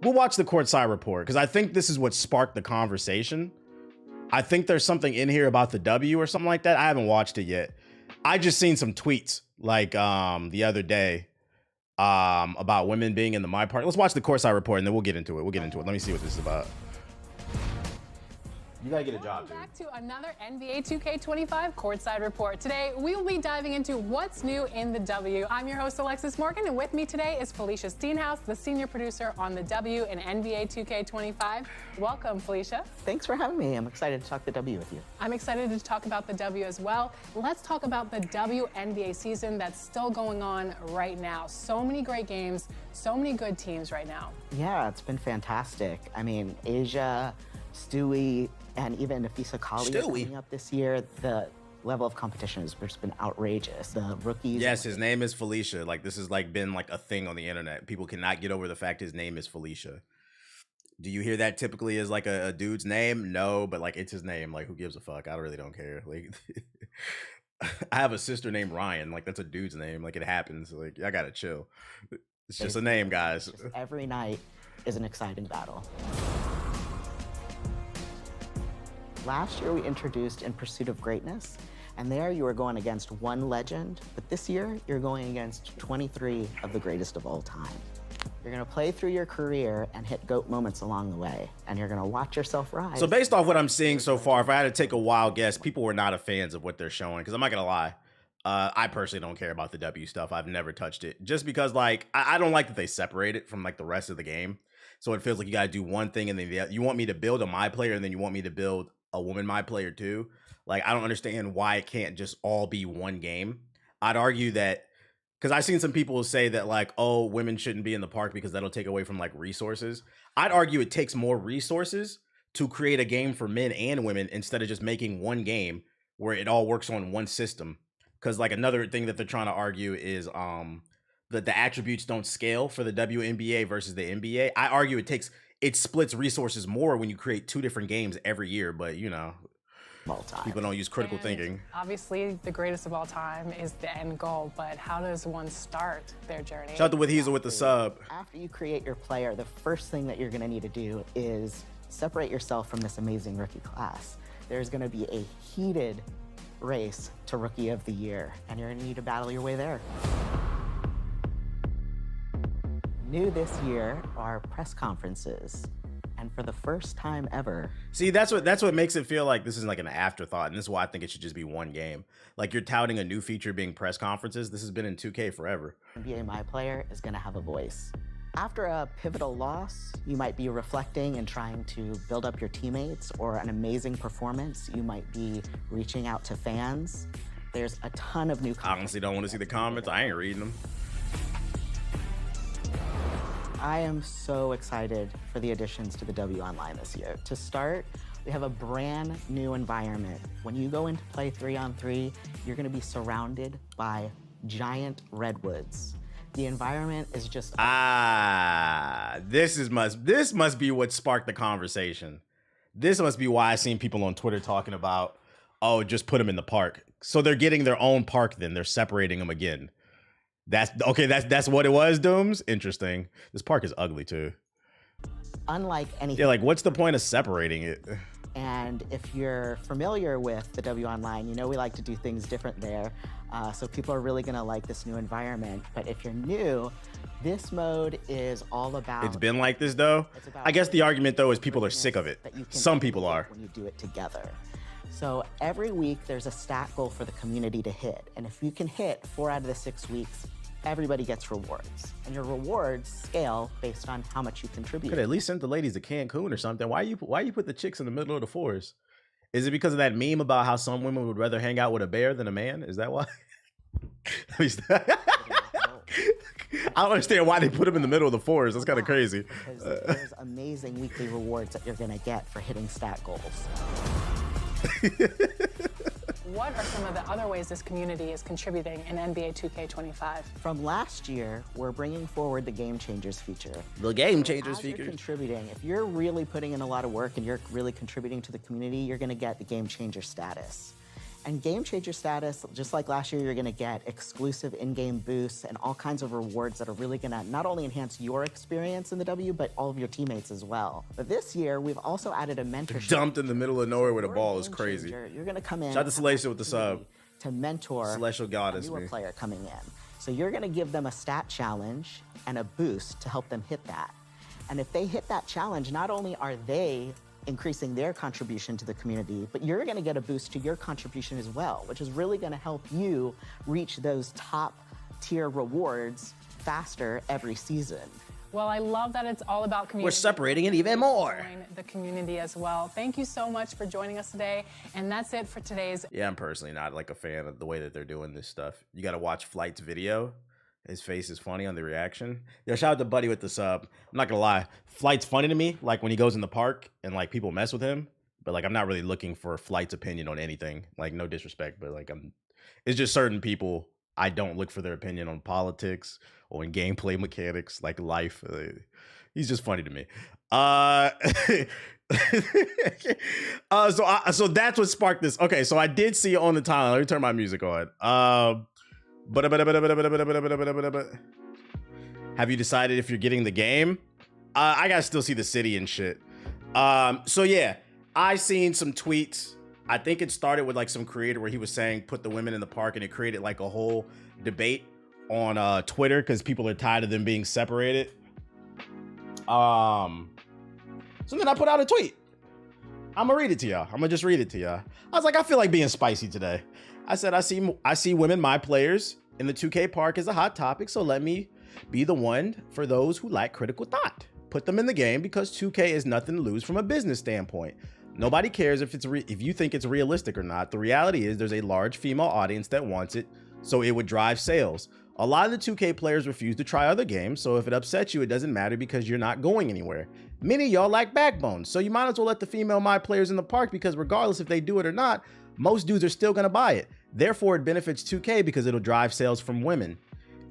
we'll watch the courtside report because I think this is what sparked the conversation. I think there's something in here about the W or something like that. I haven't watched it yet. I just seen some tweets like the other day about women being in the my part. Let's watch the courtside report and then we'll get into it. Let me see what this is about. You gotta get a job, dude. Back to another NBA 2K25 courtside report. Today, we will be diving into what's new in the W. I'm your host, Alexis Morgan, and with me today is Felicia Steenhouse, the senior producer on the W and NBA 2K25. Welcome, Felicia. Thanks for having me. I'm excited to talk the W with you. I'm excited to talk about the W as well. Let's talk about the W NBA season that's still going on right now. So many great games, so many good teams right now. Yeah, it's been fantastic. I mean, Asia, Stewie, and even Nafisa Kali coming up this year. The level of competition has just been outrageous. The rookies. Yes, his name is Felicia. Like, this has like been like a thing on the internet. People cannot get over the fact his name is Felicia. Do you hear that typically as like a dude's name? No, but like it's his name. Like, who gives a fuck? I really don't care. Like, I have a sister named Ryan. Like, that's a dude's name. Like, it happens. Like, I gotta chill. It's just a name, guys. Just every night is an exciting battle. Last year, we introduced In Pursuit of Greatness, and there you were going against one legend, but this year, you're going against 23 of the greatest of all time. You're gonna play through your career and hit GOAT moments along the way, and you're gonna watch yourself rise. So based off what I'm seeing so far, if I had to take a wild guess, people were not fans of what they're showing, because I'm not gonna lie. I personally don't care about the W stuff. I've never touched it, just because like, I don't like that they separate it from like the rest of the game. So it feels like you gotta do one thing, and then you want me to build a my player, and then you want me to build a woman my player too. Like, I don't understand why it can't just all be one game. I'd argue that, because I've seen some people say that like, oh, women shouldn't be in the park because that'll take away from like resources. I'd argue it takes more resources to create a game for men and women instead of just making one game where it all works on one system. Because like another thing that they're trying to argue is that the attributes don't scale for the WNBA versus the NBA. I argue it splits resources more when you create two different games every year, but you know, people don't use critical thinking. Obviously, the greatest of all time is the end goal, but how does one start their journey? Shout out to With Heezel with the sub. After you create your player, the first thing that you're gonna need to do is separate yourself from this amazing rookie class. There's gonna be a heated race to Rookie of the Year, and you're gonna need to battle your way there. New this year are press conferences, and for the first time ever. See, that's what makes it feel like this is like an afterthought, and this is why I think it should just be one game. Like, you're touting a new feature being press conferences. This has been in 2K forever. NBA My Player is gonna have a voice. After a pivotal loss, you might be reflecting and trying to build up your teammates, or an amazing performance, you might be reaching out to fans. There's a ton of new content. I honestly don't want to see the comments. I ain't reading them. I am so excited for the additions to the W Online this year. To start, we have a brand new environment. When you go into play 3-on-3, you're gonna be surrounded by giant redwoods. The environment is just... This must be what sparked the conversation. This must be why I seen people on Twitter talking about, oh, just put them in the park. So they're getting their own park then. They're separating them again. That's what it was, Dooms? Interesting. This park is ugly too. Unlike anything. Yeah, like what's the point of separating it? And if you're familiar with the W Online, you know we like to do things different there. So people are really gonna like this new environment. But if you're new, this mode is all about... It's been like this though? I guess the argument though is people are sick of it. Some people are. When you do it together. So every week there's a stat goal for the community to hit. And if you can hit 4 out of the 6 weeks, everybody gets rewards. And your rewards scale based on how much you contribute. Could at least send the ladies to Cancun or something. Why you put the chicks in the middle of the forest? Is it because of that meme about how some women would rather hang out with a bear than a man? Is that why? I don't understand why they put them in the middle of the forest. That's kind of crazy. Because there's amazing weekly rewards that you're gonna get for hitting stat goals. What are some of the other ways this community is contributing in NBA 2K25? From last year, we're bringing forward the Game Changers feature. The Game Changers feature. feature. Contributing. If you're really putting in a lot of work and you're really contributing to the community, you're gonna get the Game Changer status. And Game Changer status, just like last year, you're gonna get exclusive in-game boosts and all kinds of rewards that are really gonna not only enhance your experience in the W, but all of your teammates as well. But this year, we've also added a mentorship. Dumped in the middle of nowhere with a ball is crazy. You're gonna come in. Shout out to Celestial with the sub. To mentor Celestial Goddess, a newer me. player coming in. So you're gonna give them a stat challenge and a boost to help them hit that. And if they hit that challenge, not only are they increasing their contribution to the community, but you're gonna get a boost to your contribution as well, which is really gonna help you reach those top tier rewards faster every season. Well, I love that it's all about community. We're separating it even more. Join the community as well. Thank you so much for joining us today. And that's it for today's. Yeah, I'm personally not like a fan of the way that they're doing this stuff. You got to watch Flight's video. His face is funny on the reaction. Yo, shout out to Buddy with the sub. I'm not gonna lie, Flight's funny to me. Like when he goes in the park and like people mess with him, but like I'm not really looking for Flight's opinion on anything. Like no disrespect, but like it's just certain people I don't look for their opinion on politics or in gameplay mechanics, like life. He's just funny to me. So that's what sparked this. Okay, so I did see it on the timeline. Let me turn my music on. Have you decided if you're getting the game? I gotta still see the city and shit. So yeah, I seen some tweets. I think it started with like some creator where he was saying put the women in the park, and it created like a whole debate on Twitter because people are tired of them being separated. So then I put out a tweet. I'm gonna read it to y'all. I'm gonna just read it to y'all. I was like, I feel like being spicy today. I said, I see women, my players in the 2K park is a hot topic. So let me be the one for those who lack critical thought. Put them in the game because 2K is nothing to lose from a business standpoint. Nobody cares if you think it's realistic or not. The reality is there's a large female audience that wants it, so it would drive sales. A lot of the 2K players refuse to try other games, so if it upsets you, it doesn't matter because you're not going anywhere. Many of y'all lack backbone, so you might as well let the female my players in the park because regardless if they do it or not, most dudes are still gonna buy it. Therefore, it benefits 2K because it'll drive sales from women.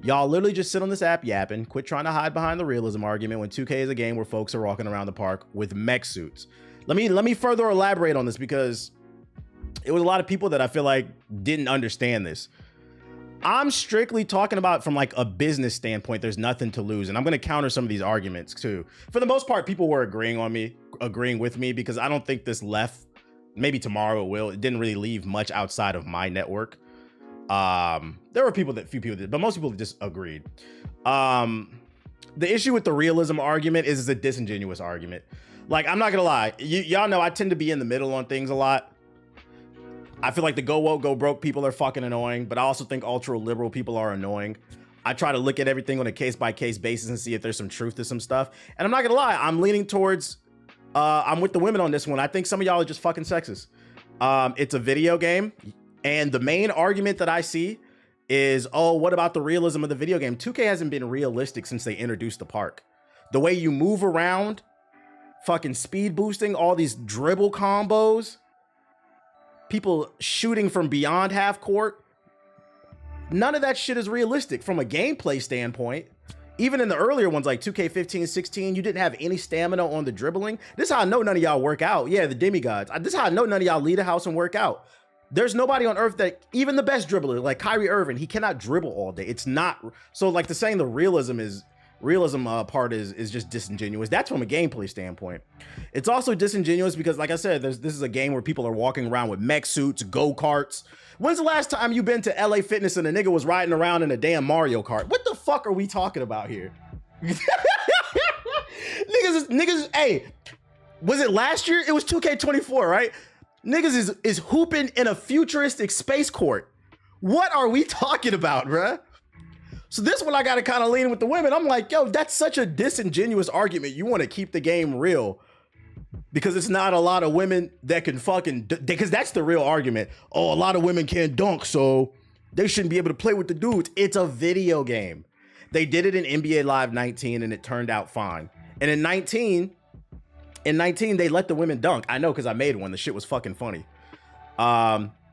Y'all literally just sit on this app yapping, quit trying to hide behind the realism argument when 2K is a game where folks are walking around the park with mech suits. Let me further elaborate on this because it was a lot of people that I feel like didn't understand this. I'm strictly talking about from like a business standpoint, there's nothing to lose. And I'm going to counter some of these arguments too. For the most part, people were agreeing with me because I don't think this left. Maybe tomorrow it will. It didn't really leave much outside of my network. There were few people that, but most people just agreed. The issue with the realism argument is it's a disingenuous argument. Like, I'm not gonna lie, y'all know I tend to be in the middle on things a lot. I feel like the go woke, go broke people are fucking annoying, but I also think ultra liberal people are annoying. I try to look at everything on a case-by-case basis and see if there's some truth to some stuff. And I'm not gonna lie, I'm leaning towards, I'm with the women on this one. I think some of y'all are just fucking sexist. It's a video game, and the main argument that I see is, oh, what about the realism of the video game? 2K hasn't been realistic since they introduced the park. The way you move around, fucking speed boosting, all these dribble combos, people shooting from beyond half court. None of that shit is realistic from a gameplay standpoint. Even in the earlier ones like 2K15, 16, you didn't have any stamina on the dribbling. This is how I know none of y'all work out. Yeah, the demigods. This is how I know none of y'all lead a house and work out. There's nobody on earth that, even the best dribbler, like Kyrie Irving, he cannot dribble all day. It's not, so like the saying the realism part is just disingenuous. That's from a gameplay standpoint. It's also disingenuous because, like I said, this is a game where people are walking around with mech suits, go-karts. When's the last time you been to LA Fitness and a nigga was riding around in a damn Mario Kart? What the fuck are we talking about here? niggas, hey, was it last year? It was 2K24, right? Niggas is hooping in a futuristic space court. What are we talking about, bruh? So this one I gotta kind of lean with the women. I'm like, yo, that's such a disingenuous argument. You want to keep the game real because it's not a lot of women that can fucking, because that's the real argument. Oh, a lot of women can't dunk, so they shouldn't be able to play with the dudes. It's a video game. They did it in NBA Live 19 and it turned out fine. And in 19, they let the women dunk. I know because I made one. The shit was fucking funny.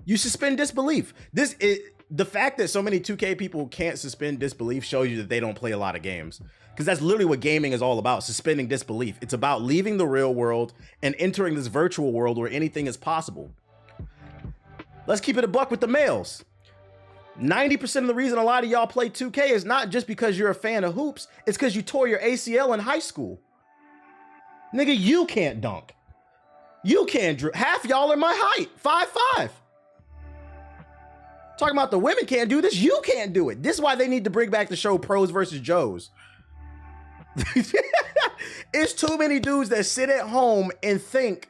You suspend disbelief. The fact that so many 2K people can't suspend disbelief shows you that they don't play a lot of games. Because that's literally what gaming is all about, suspending disbelief. It's about leaving the real world and entering this virtual world where anything is possible. Let's keep it a buck with the males. 90% of the reason a lot of y'all play 2K is not just because you're a fan of hoops. It's because you tore your ACL in high school. Nigga, you can't dunk. You can't dribble. Half y'all are my height, 5'5". Talking about the women can't do this. You can't do it. This is why they need to bring back the show Pros versus Joes. It's too many dudes that sit at home and think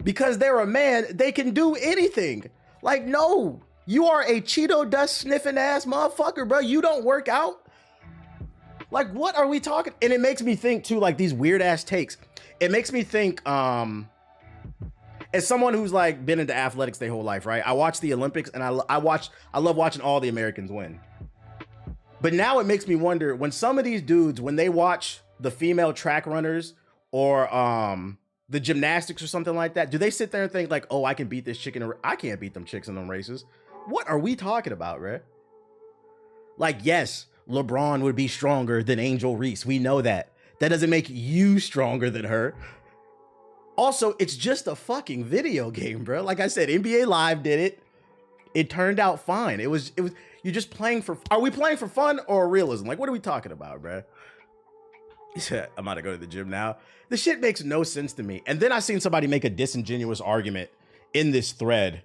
because they're a man, they can do anything. Like, no, you are a Cheeto dust sniffing ass motherfucker, bro. You don't work out. Like, what are we talking? And it makes me think too, like these weird ass takes. It makes me think, as someone who's like been into athletics their whole life, right? I watch the Olympics and I love watching all the Americans win. But now it makes me wonder when some of these dudes, when they watch the female track runners or the gymnastics or something like that, do they sit there and think like, oh, I can beat this chick in a I can't beat them chicks in them races. What are we talking about, right? Like, yes, LeBron would be stronger than Angel Reese. We know that. That doesn't make you stronger than her. Also, it's just a fucking video game, bro. Like I said, NBA Live did it. It turned out fine. It was you're just playing for, are we playing for fun or realism? Like, what are we talking about, bro? I'm about to go to the gym now. This shit makes no sense to me. And then I seen somebody make a disingenuous argument in this thread.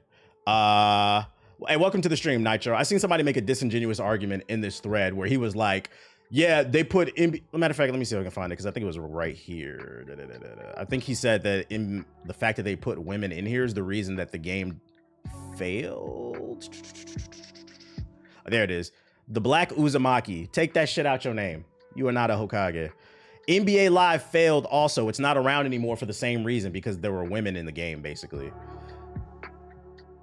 Hey, welcome to the stream, Nitro. I seen somebody make a disingenuous argument in this thread where he was like, yeah, they put in, matter of fact, let me see if I can find it because I think it was right here. I think he said that in the fact that they put women in here is the reason that the game failed. There it is. The Black Uzumaki. Take that shit out your name. You are not a Hokage. NBA Live failed also. It's not around anymore for the same reason, because there were women in the game, basically.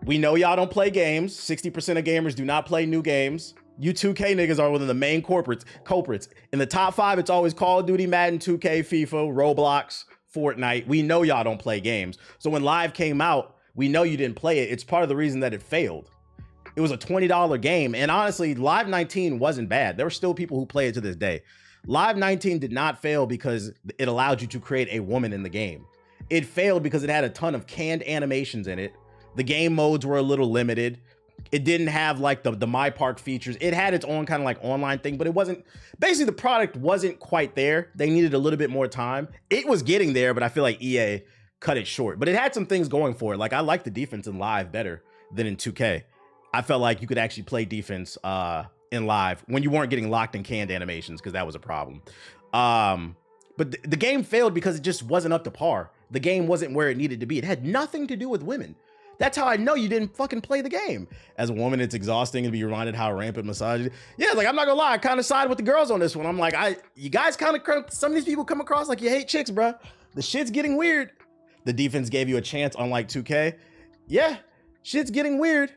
We know y'all don't play games. 60% of gamers do not play new games. You 2K niggas are one of the main culprits. In the top 5, it's always Call of Duty, Madden, 2K, FIFA, Roblox, Fortnite. We know y'all don't play games. So when Live came out, we know you didn't play it. It's part of the reason that it failed. It was a $20 game. And honestly, Live 19 wasn't bad. There were still people who play it to this day. Live 19 did not fail because it allowed you to create a woman in the game. It failed because it had a ton of canned animations in it. The game modes were a little limited. It didn't have like the My Park features. It had its own kind of like online thing, but it wasn't, basically the product wasn't quite there. They needed a little bit more time. It was getting there, but I feel like EA cut it short. But it had some things going for it. Like I like the defense in Live better than in 2K. I felt like you could actually play defense in Live when you weren't getting locked in canned animations, because that was a problem. But the game failed because it just wasn't up to par. The game wasn't where it needed to be. It had nothing to do with women. That's how I know you didn't fucking play the game. As a woman, it's exhausting to be reminded how rampant misogyny. Yeah, like I'm not gonna lie, I kind of side with the girls on this one. I'm like, you guys kind of, some of these people come across like you hate chicks, bro. The shit's getting weird. The defense gave you a chance, unlike 2K. Yeah, shit's getting weird.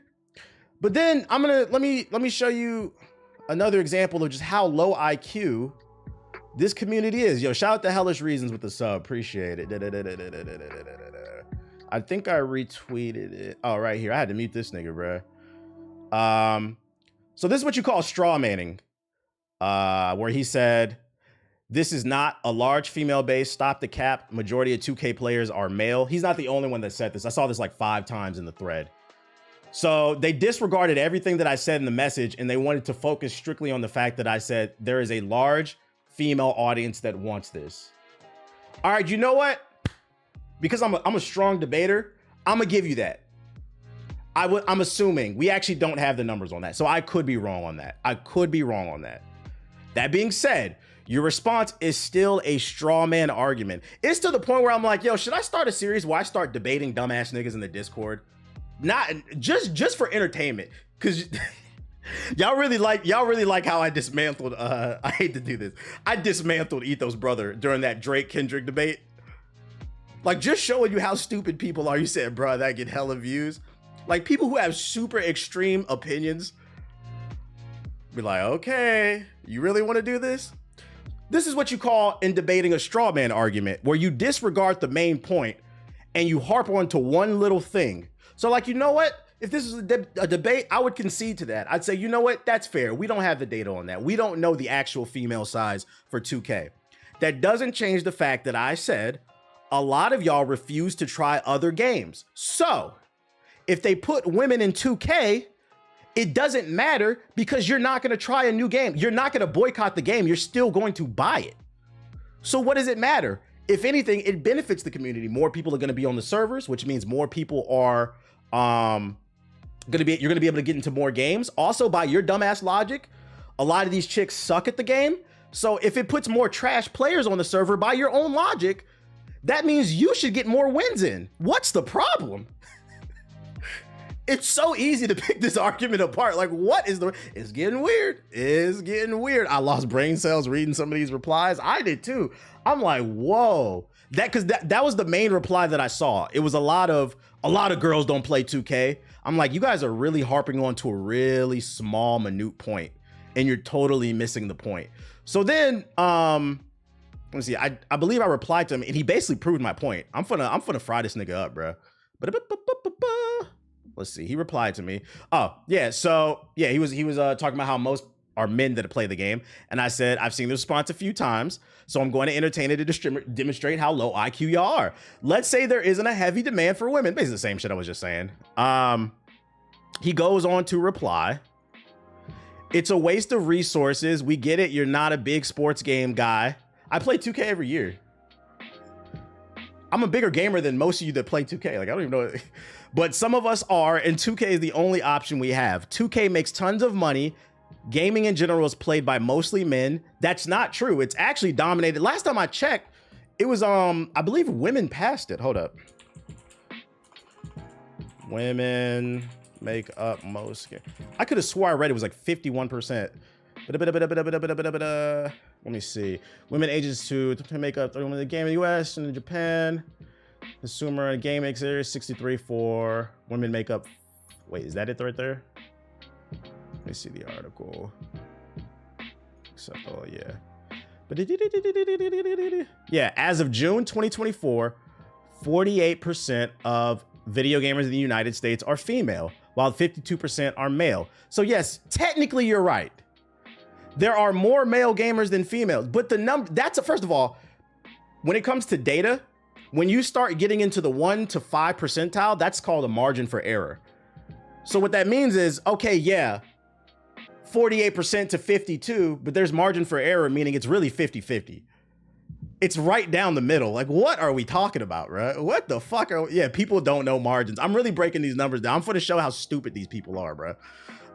But then let me show you another example of just how low IQ this community is. Yo, shout out to Hellish Reasons with the sub. Appreciate it. I think I retweeted it. Oh, right here. I had to mute this nigga, bro. So this is what you call straw manning, where he said, this is not a large female base. Stop the cap. Majority of 2K players are male. He's not the only one that said this. I saw this like 5 times in the thread. So they disregarded everything that I said in the message, and they wanted to focus strictly on the fact that I said there is a large female audience that wants this. All right, you know what? Because I'm a strong debater, I'm gonna give you that. I'm assuming we actually don't have the numbers on that, so I could be wrong on that. That being said, your response is still a straw man argument. It's to the point where I'm like, yo, should I start a series where I start debating dumbass niggas in the Discord? Not just for entertainment, because y'all really like how I dismantled. I hate to do this. I dismantled Ethos brother during that Drake Kendrick debate. Like, just showing you how stupid people are. You said, bro, that get hella views. Like, people who have super extreme opinions be like, okay, you really want to do this? This is what you call in debating a straw man argument, where you disregard the main point and you harp on to one little thing. So like, you know what? If this is a debate, I would concede to that. I'd say, you know what? That's fair. We don't have the data on that. We don't know the actual female size for 2K. That doesn't change the fact that I said a lot of y'all refuse to try other games. So if they put women in 2K, it doesn't matter because you're not going to try a new game. You're not going to boycott the game. You're still going to buy it. So what does it matter? If anything, it benefits the community. More people are going to be on the servers, which means more people are you're going to be able to get into more games. Also, by your dumbass logic, a lot of these chicks suck at the game. So if it puts more trash players on the server, by your own logic, that means you should get more wins in. What's the problem? It's so easy to pick this argument apart. Like, what is it's getting weird. It's getting weird. I lost brain cells reading some of these replies. I did too. I'm like, whoa. Because that was the main reply that I saw. It was a lot of girls don't play 2K. I'm like, you guys are really harping on to a really small, minute point, and you're totally missing the point. So then, let me see. I believe I replied to him, and he basically proved my point. I'm finna fry this nigga up, bro. Let's see. He replied to me. Oh, yeah. So yeah, he was talking about how most are men that play the game. And I said, I've seen the response a few times, so I'm going to entertain it to demonstrate how low IQ y'all are. Let's say there isn't a heavy demand for women. Basically the same shit I was just saying. He goes on to reply, it's a waste of resources. We get it. You're not a big sports game guy. I play 2K every year. I'm a bigger gamer than most of you that play 2K. Like, I don't even know. But some of us are, and 2K is the only option we have. 2K makes tons of money. Gaming in general is played by mostly men. That's not true. It's actually dominated. Last time I checked, it was, I believe women passed it. Hold up. Women make up most. I could have swore I read it was like 51%. Let me see. Women ages to make up 31% of the game in the US and in Japan. Consumer and game makes area 63 for women make up. Wait, is that it right there? Let me see the article. So, oh yeah. Yeah, as of June 2024, 48% of video gamers in the United States are female, while 52% are male. So yes, technically you're right. There are more male gamers than females, but the number, first of all, when it comes to data, when you start getting into the 1 to 5 percentile, that's called a margin for error. So what that means is, okay, yeah, 48% to 52, but there's margin for error, meaning it's really 50-50. It's right down the middle. Like, what are we talking about, right? What the fuck yeah, people don't know margins. I'm really breaking these numbers down. I'm going to show how stupid these people are, bro.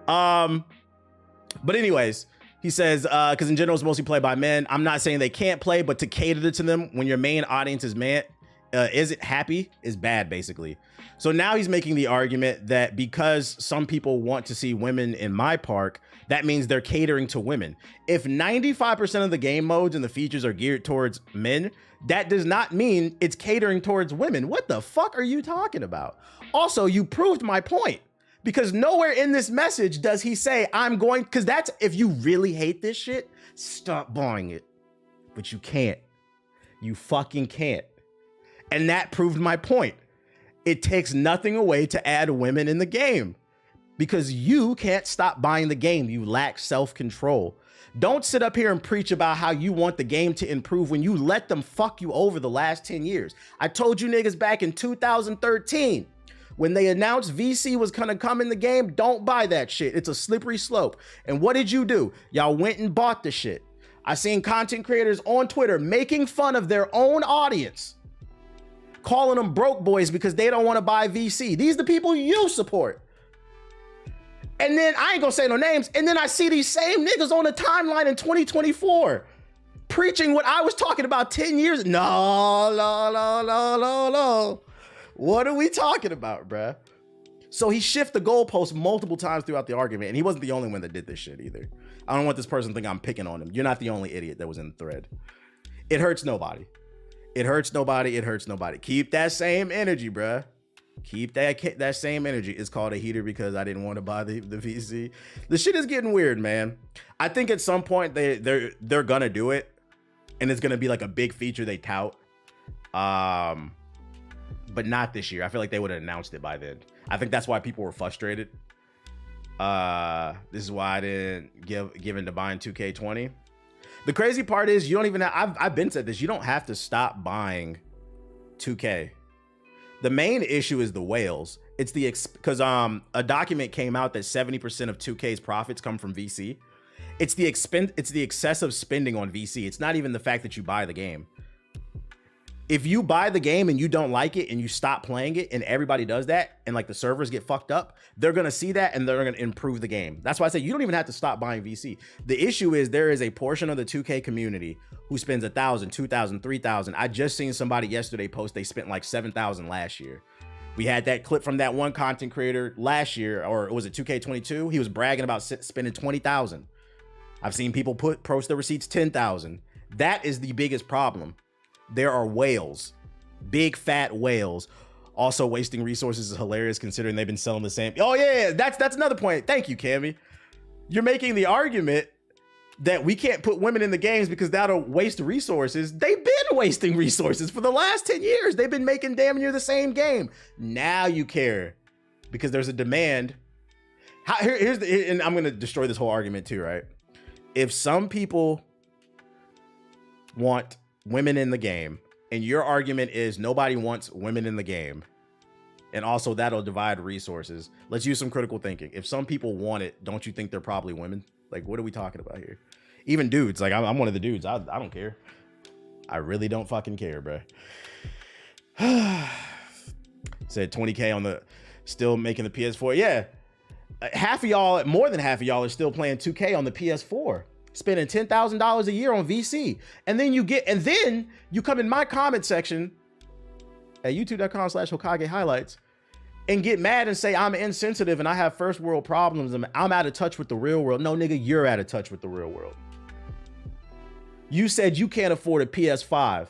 But anyways, he says, because in general, it's mostly played by men. I'm not saying they can't play, but to cater to them when your main audience is man, isn't happy is bad, basically. So now he's making the argument that because some people want to see women in my park, that means they're catering to women. If 95% of the game modes and the features are geared towards men, that does not mean it's catering towards women. What the fuck are you talking about? Also, you proved my point, because nowhere in this message does he say, I'm going, because that's, if you really hate this shit, stop buying it. But you can't. You fucking can't. And that proved my point. It takes nothing away to add women in the game, because you can't stop buying the game. You lack self-control. Don't sit up here and preach about how you want the game to improve when you let them fuck you over the last 10 years. I told you niggas back in 2013, when they announced VC was gonna come in the game, don't buy that shit. It's a slippery slope. And what did you do? Y'all went and bought the shit. I seen content creators on Twitter making fun of their own audience, calling them broke boys because they don't want to buy VC. These are the people you support. And then I ain't gonna say no names. And then I see these same niggas on the timeline in 2024 preaching what I was talking about 10 years. No. What are we talking about, bruh? So he shifted the goalpost multiple times throughout the argument, and he wasn't the only one that did this shit either. I don't want this person to think I'm picking on him. You're not the only idiot that was in the thread. It hurts nobody. It hurts nobody. It hurts nobody. Keep that same energy, bruh. Keep that same energy. It's called a heater because I didn't want to buy the VC. The shit is getting weird, man. I think at some point they're gonna do it, and it's gonna be like a big feature they tout. But not this year. I feel like they would have announced it by then. I think that's why people were frustrated. This is why I didn't give into buying 2K20. The crazy part is you don't even have, I've been said this, you don't have to stop buying 2K. The main issue is the whales. It's the because a document came out that 70% of 2K's profits come from VC. It's the excessive spending on VC. It's not even the fact that you buy the game. If you buy the game and you don't like it and you stop playing it and everybody does that and like the servers get fucked up, they're going to see that and they're going to improve the game. That's why I say you don't even have to stop buying VC. The issue is there is a portion of the 2K community who spends 1,000, 2,000, 3,000. I just seen somebody yesterday post they spent like 7,000 last year. We had that clip from that one content creator last year, or was it 2K22? He was bragging about spending 20,000. I've seen people post the receipts 10,000. That is the biggest problem. There are whales, big fat whales. Also, wasting resources is hilarious considering they've been selling the same. Oh yeah, that's another point. Thank you, Cammy. You're making the argument that we can't put women in the games because that'll waste resources. They've been wasting resources for the last 10 years. They've been making damn near the same game. Now you care because there's a demand. And I'm gonna destroy this whole argument too, right? If some people want women in the game and your argument is nobody wants women in the game, and also that'll divide resources, let's use some critical thinking. If some people want it, don't you think they're probably women? Like, what are we talking about here? Even dudes, like I'm one of the dudes. I don't care. I really don't fucking care, bro. Said 20K on the, still making the PS4. Yeah, half of y'all, more than half of y'all are still playing 2K on the PS4. Spending $10,000 a year on VC. And then you come in my comment section at youtube.com/Hokage highlights and get mad and say I'm insensitive and I have first world problems and I'm out of touch with the real world. No, nigga, you're out of touch with the real world. You said you can't afford a PS5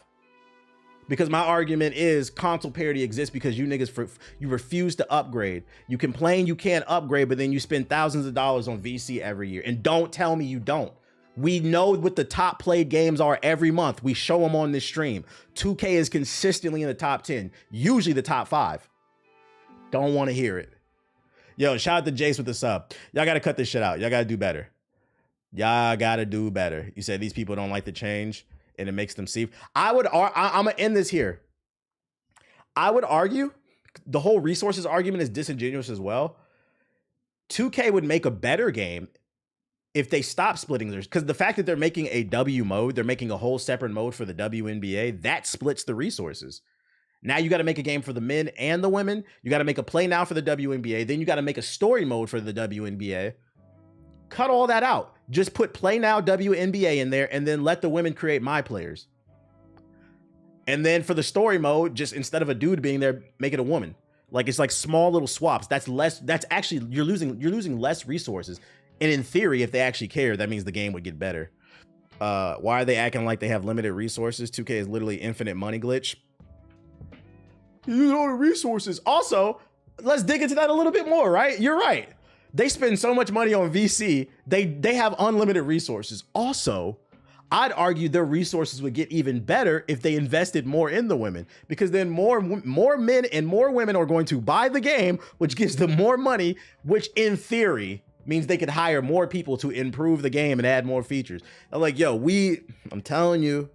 because my argument is console parity exists because you niggas, you refuse to upgrade. You complain you can't upgrade, but then you spend thousands of dollars on VC every year. And don't tell me you don't. We know what the top played games are every month. We show them on this stream. 2K is consistently in the top 10, usually the top 5. Don't want to hear it. Yo, shout out to Jace with the sub. Y'all got to cut this shit out. Y'all got to do better. Y'all got to do better. You said these people don't like the change and it makes them see. I'm going to end this here. I would argue the whole resources argument is disingenuous as well. 2K would make a better game if they stop splitting theirs, because the fact that they're making a W mode, they're making a whole separate mode for the WNBA, that splits the resources. Now you got to make a game for the men and the women. You got to make a play now for the WNBA. Then you got to make a story mode for the WNBA. Cut all that out. Just put play now WNBA in there and then let the women create my players. And then for the story mode, just instead of a dude being there, make it a woman. Like it's like small little swaps. That's actually, you're losing less resources. And in theory, if they actually care, that means the game would get better. Why are they acting like they have limited resources? 2K is literally infinite money glitch. You know the resources. Also, let's dig into that a little bit more, right? You're right. They spend so much money on VC. They have unlimited resources. Also, I'd argue their resources would get even better if they invested more in the women, because then more men and more women are going to buy the game, which gives them more money, which in theory means they could hire more people to improve the game and add more features. I'm like, yo, I'm telling you,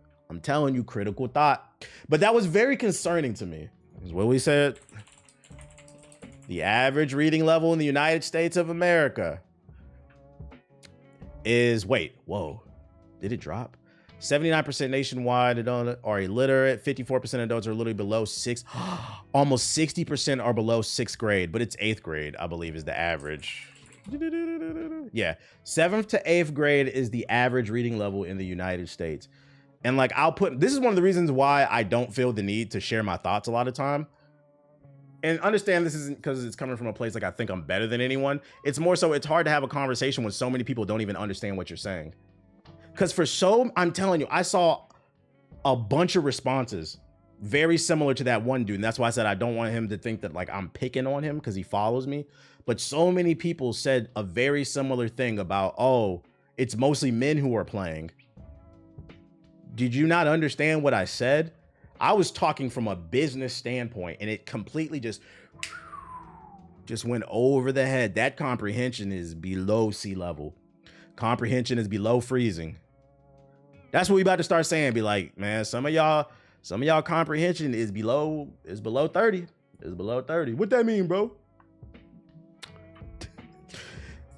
critical thought. But that was very concerning to me. Is what we said. The average reading level in the United States of America is, whoa, did it drop? 79% nationwide are illiterate. 54% of adults are literally below 6. Almost 60% are below 6th grade, but it's 8th grade, I believe, is the average. Yeah, 7th to 8th grade is the average reading level in the United States. And like, this is one of the reasons why I don't feel the need to share my thoughts a lot of time. And understand this isn't because it's coming from a place like I think I'm better than anyone. It's more so it's hard to have a conversation when so many people don't even understand what you're saying. Because I'm telling you, I saw a bunch of responses very similar to that one dude. And that's why I said I don't want him to think that like I'm picking on him because he follows me. But so many people said a very similar thing about, oh, it's mostly men who are playing. Did you not understand what I said? I was talking from a business standpoint and it completely just went over the head. That comprehension is below sea level. Comprehension is below freezing. That's what we about to start saying. Be like, man, some of y'all comprehension is below 30. It's below 30. What that mean, bro?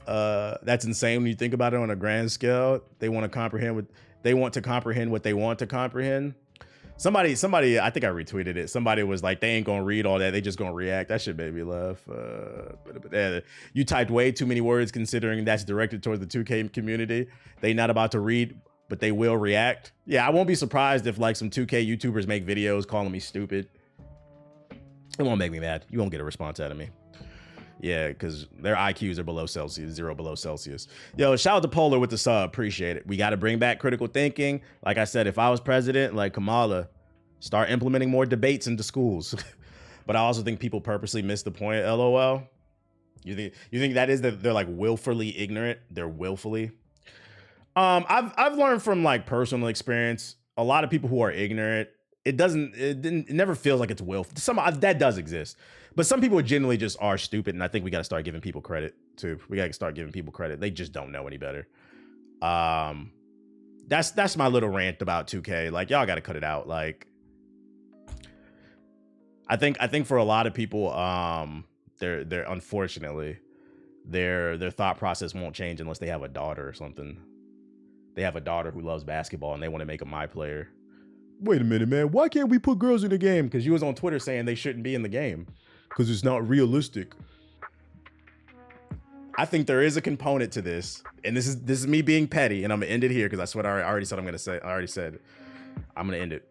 That's insane when you think about it on a grand scale. They want to comprehend what they want to comprehend. Somebody, I think I retweeted it. Somebody was like, they ain't gonna read all that. They just gonna react. That shit made me laugh. You typed way too many words considering that's directed towards the 2K community. They not about to read, but they will react. Yeah, I won't be surprised if like some 2K YouTubers make videos calling me stupid. It won't make me mad. You won't get a response out of me. Yeah, because their IQs are below Celsius, 0 below Celsius. Yo, shout out to Polar with the sub. Appreciate it. We got to bring back critical thinking. Like I said, if I was president, like Kamala, start implementing more debates into schools. But I also think people purposely miss the point, LOL. You think that is that they're like willfully ignorant? They're willfully. I've learned from like personal experience, a lot of people who are ignorant, it never feels like it's willful. That does exist. But some people genuinely just are stupid, and I think we got to start giving people credit too. We got to start giving people credit. They just don't know any better. That's my little rant about 2K. Like, y'all got to cut it out. Like, I think for a lot of people, they're unfortunately their thought process won't change unless they have a daughter or something. They have a daughter who loves basketball and they want to make a my player. Wait a minute, man. Why can't we put girls in the game? Because you was on Twitter saying they shouldn't be in the game because it's not realistic. I think there is a component to this, and this is me being petty, and I'm gonna end it here because I swear I already said I'm gonna say. I already said I'm gonna end it.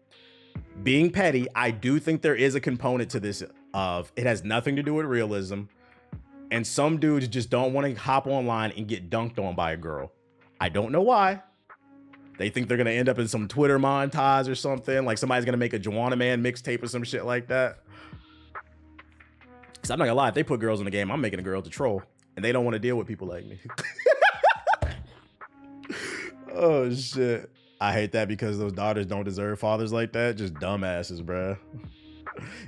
Being petty, I do think there is a component to this of it has nothing to do with realism, and some dudes just don't want to hop online and get dunked on by a girl. I don't know why. They think they're gonna end up in some Twitter montage or something. Like somebody's gonna make a Juana Man mixtape or some shit like that. Cause I'm not gonna lie, if they put girls in the game, I'm making a girl to troll. And they don't want to deal with people like me. Oh shit. I hate that because those daughters don't deserve fathers like that. Just dumbasses, bruh.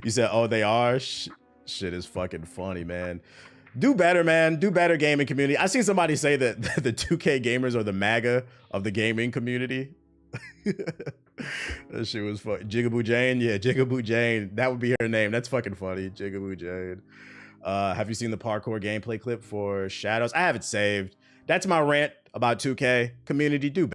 You said, oh, they are? Shit is fucking funny, man. Do better, man. Do better, gaming community. I seen somebody say that the 2K gamers are the MAGA of the gaming community. That shit was funny. Jigaboo Jane? Yeah, Jigaboo Jane. That would be her name. That's fucking funny. Jigaboo Jane. Have you seen the parkour gameplay clip for Shadows? I have it saved. That's my rant about 2K. Community, do better.